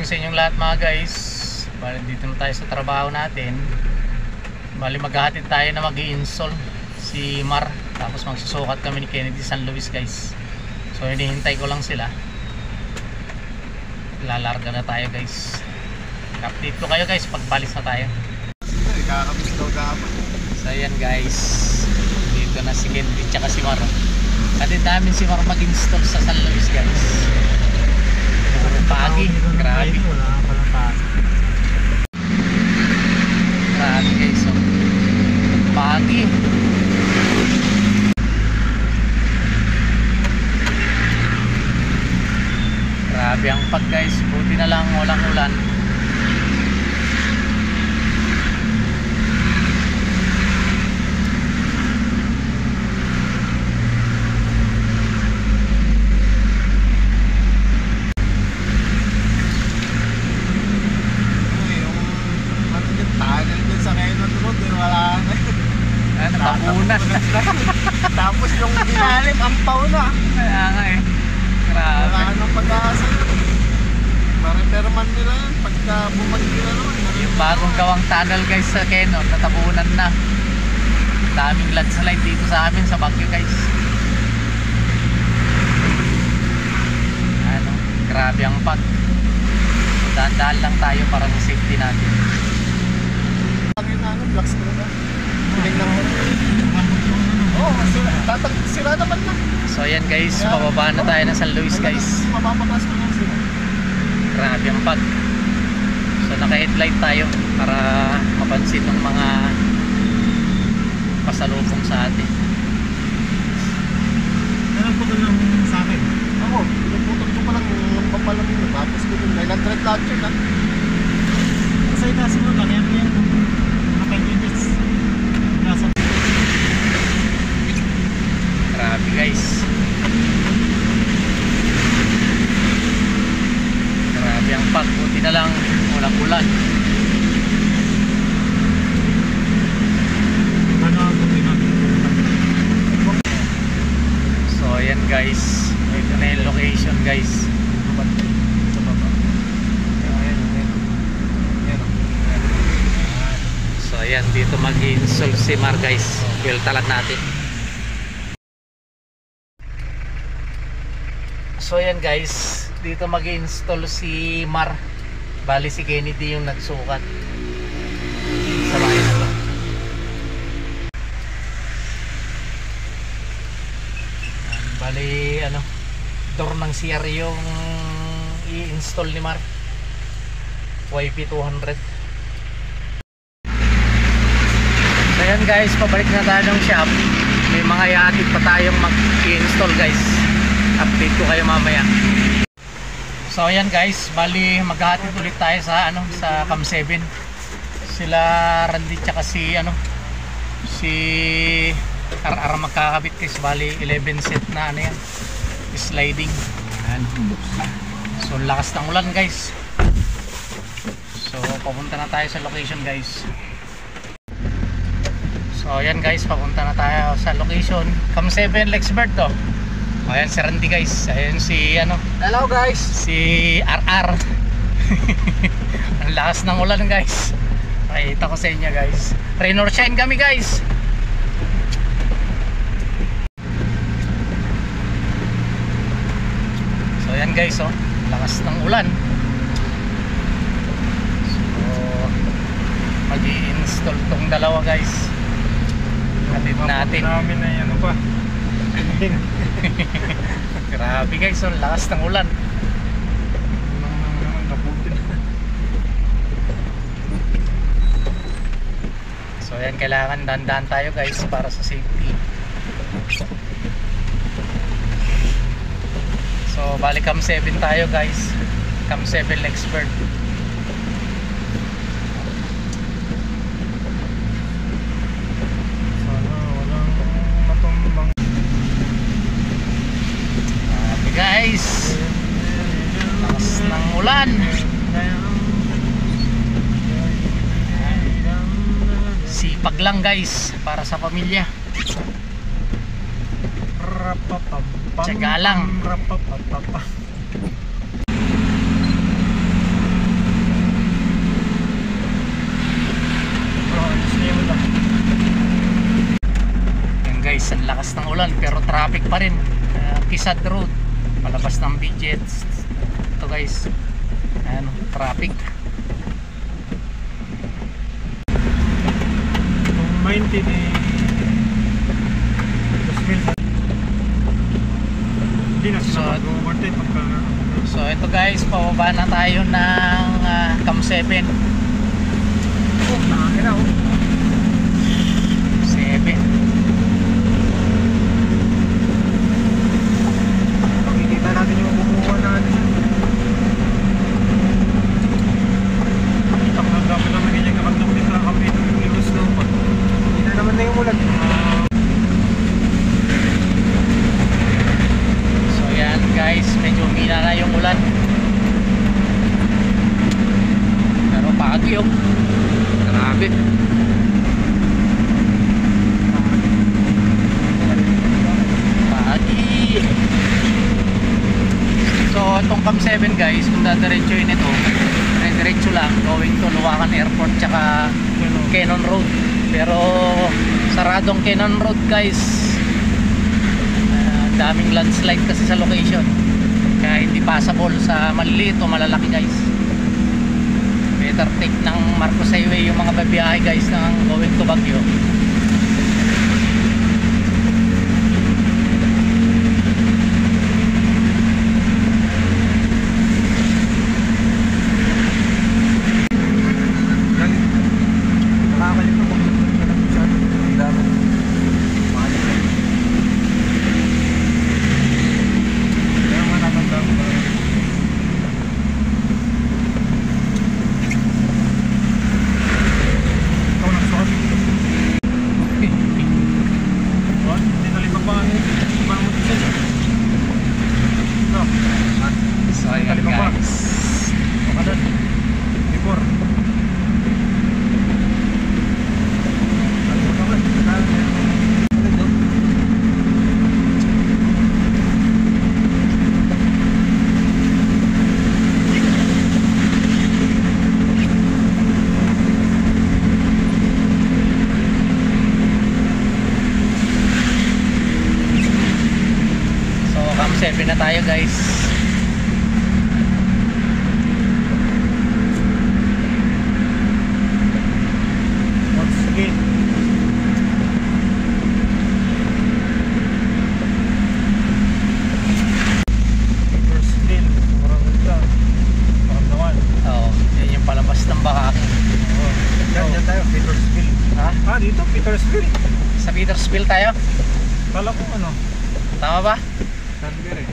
sa inyong lahat mga guys. Bali dito na tayo sa trabaho natin. Bali maghahatid tayo na mag-i-install si Mar. Tapos magsusukat kami ni Kennedy San Luis guys. So hinihintay ko lang sila. Lalarga na tayo guys. Update ko kayo guys pagbalis na tayo. So ayan guys, dito na si Kennedy tsaka si Mar. Hatid namin si Mar mag-install sa San Luis guys. Puro pagi, grabe. Grabe guys, so pagi. Grabe ang pag guys, buti na lang walang ulan. Tapunan. Tapos yung ilalim, ampaw na. Kaya nga eh. Grabe. Wala nang pag-asa. Mareperman nila yan. Pagka bumalik nila naman. Yung bagong gawang tunnel guys sa Quezon, natapunan na. Daming landslide dito sa amin sa Baguio guys. Ano, grabe ang pag. Dahan-dahan lang tayo para sa safety natin. Black screen na. Tingnan mo. Oo, sira naman na. So ayan guys, pababa na tayo ng San Luis guys. Mapapakas ko lang sila. Grabe ang pag. So naka-headlight tayo para mapansin ng mga pasalubong sa atin. Nalagputol lang sa akin. Ako, pinagputol ko pa lang ng papalamig na. Tapos ko din, may land-red launcher na. Kasi itaas mo lang, yan yan. Grabe guys. Grabe ang pag. Buti na lang walang ulan. So ayan guys, ito na yung location guys. So ayan, dito mag-install si Mar guys. Build talag natin. So ayan guys, dito mag-install si Mar. Bali si Kennedy yung nagsukat sa bahay na to. Bali ano, door ng CR yung i-install ni Mar. YP200. So ayan guys, pabalik na tayo ng shop. May mga iatid pa tayong mag-i-install guys. Update ko kayo mamaya. So ayan guys, bali maghahatid ulit tayo sa ano, sa Cam 7. Sila Randy tsaka si ano, si RR magkakabit guys. Bali 11 set na ano yan, sliding. Ayan. So lakas ng ulan guys. So papunta na tayo sa location guys. So ayan guys, papunta na tayo sa location. Cam 7 Lexbert to. Ayan si Randy guys. Ayan si ano. Hello guys. Si RR. Ang lakas ng ulan guys. Pakita ko sa inyo guys. Rain or shine kami guys. So ayan guys oh. Lakas ng ulan. So mag-i-install tong dalawa guys. Hatid natin. Namin na yan pa. Grabe guys, ang lakas ng ulan. So ayan, kailangan dahan-dahan tayo guys para sa safety. So bali Cam 7 tayo guys. Cam 7 Expert. Guys, lakas ng ulan. Sipag lang guys para sa pamilya. Tiyaga lang. umuulan pero traffic pa rin. Kisad Road palabas ng Bidgets. Ito guys, ayan, traffic. Kung 90 ni hindi na sila mag-overtake pagka So ito guys, pababa na tayo ng Cam 7. oh, nakakira oh. 7. Makikita natin yung bumuha natin. Ang dami naman ganyan kapag nakita kami ng Lewis Snow pa. Hindi na naman na yung ulan. So yan guys, medyo humina na yung ulan. Pero pagi oh. Grabe. Pagi. So itong Cam 7 guys, kung dadiretsuin ito, diretso lang going to Luwakan Airport tsaka Cannon Road. Pero saradong Cannon Road guys. Daming landslide kasi sa location, kaya hindi passable sa maliliit o malalaki guys. Better take ng Marcos Highway yung mga babiyahe guys ng going to Baguio. Nakakalit na So ayan guys, so Cam 7 na tayo guys. Dito, Petersville. Sa Petersville tayo. Kala ko ano, Tama ba? Danbury.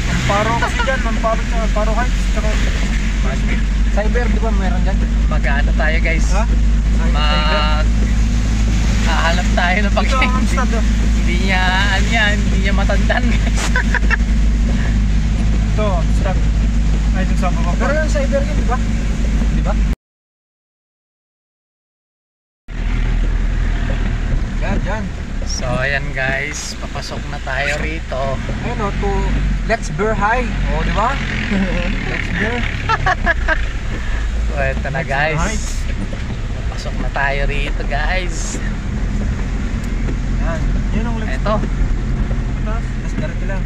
Amparo kasi dyan, Amparo Heights, tsaka Cyber, di ba meron dyan? Mag-ano tayo guys? ha? Hahanap tayo ng Ito ang Amstad. hindi niya matandaan guys. Ito, Amstad. Ay, dun sa baba. Pero yung cyber yun, di ba? Di ba? Yan. So ayan guys, papasok na tayo rito. Ayun o, to Let's Bear High. O, di ba? Let's Bear. So ito na guys. Papasok na tayo rito guys. Yan. Yun ang Let's Ito. Taas. Mas darito lang.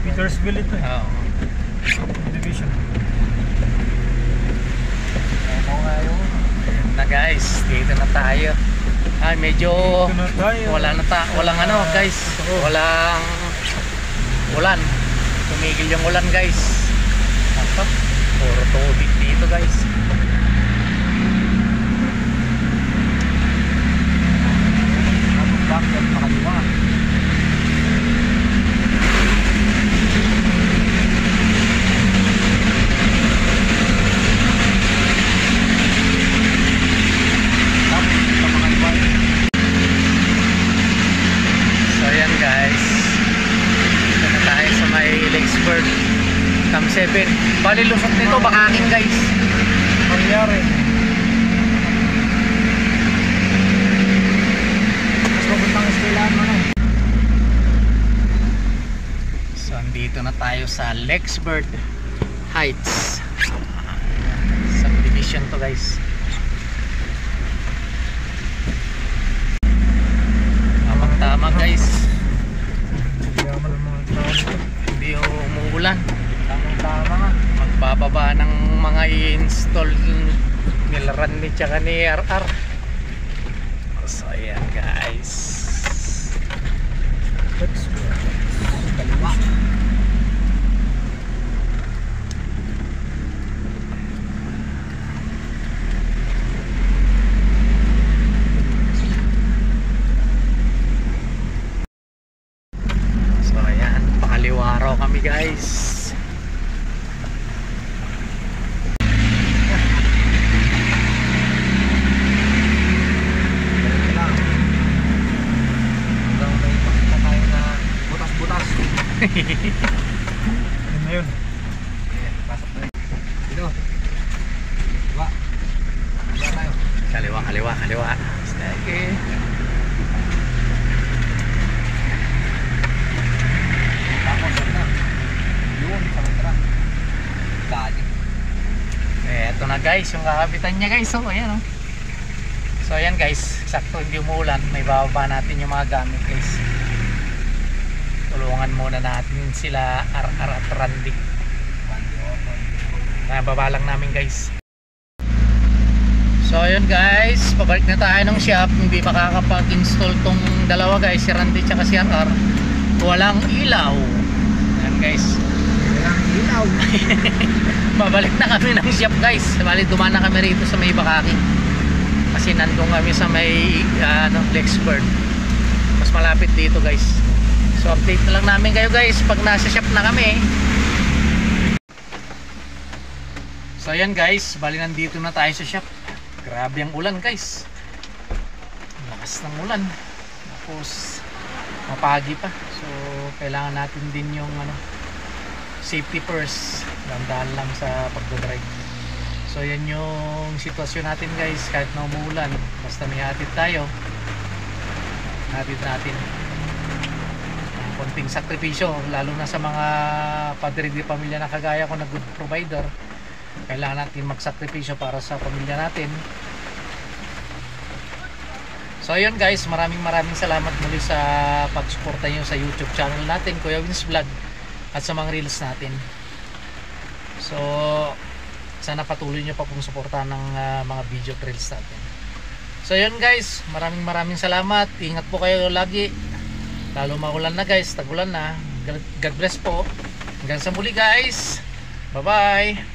Petersville ito eh. Oh. Division. Ako nga yung Ayan na guys, dito na tayo. Ay medyo Dito na tayo. walang ano guys. Walang ulan. Tumigil yung ulan guys. Ito, puro tubig dito guys. atong backyard makaliwa. So ayan guys, dito na tayo sa may Lakesburg Cam 7. Bali lusot nito Bakaking guys. Mangyari. Mas mabuntang estilaan mo na. So andito na tayo sa Lakesburg Heights. Subdivision to guys. tama guys. Yaman ang mga tao dito. Hindi umuulan. Tamang tama nga. Magbababa ng mga i-install nila Randy tsaka ni RR. So ayan guys. Let's go. Kaliwa. So ayan, pakaliwa raw kami guys. Ganito lang. Hanggang may makita tayo na butas-butas. Yun na yun. Pasok na rin. Dito. Diba? Diba tayo? Kaliwa, kaliwa, kaliwa. Sige. Tapos na. Yun, sa mantra. Dali. Eto na guys, yung kakabitan niya guys. So ayan oh. So ayan guys, sakto hindi umuulan. May bababa natin yung mga gamit guys. Tulungan muna natin sila RR at Randy. Nababa lang namin guys. So ayun guys, pabalik na tayo ng shop. Hindi makakapag-install tong dalawa guys, si Randy tsaka si RR. Walang ilaw. Ayan guys. Walang ilaw. Babalik na kami ng shop guys. Bali dumaan na kami rito sa may Bakaki. Kasi nandun kami sa may Lexburn. Mas malapit dito guys. So update na lang namin kayo guys pag nasa shop na kami. So ayan guys, bali nandito na tayo sa shop. Grabe ang ulan guys. Lakas ng ulan. Tapos mapagi pa. So kailangan natin din yung safety first. Dandahan lang sa pagdadrive. So yan yung sitwasyon natin guys. Kahit na umuulan, basta may hatid tayo, hatid natin. Konting sakripisyo, lalo na sa mga padre de pamilya na kagaya ko na good provider. Kailangan natin magsakripisyo para sa pamilya natin. So ayun guys, maraming salamat muli sa pagsuporta nyo sa YouTube channel natin, Kuya Wins Vlog, at sa mga reels natin. So sana patuloy nyo pa pong suportahan ng mga video reels natin. So ayun guys, maraming salamat. Ingat po kayo lagi, lalo maulan na guys, tagulan na. God bless po. Hanggang sa muli guys, bye bye.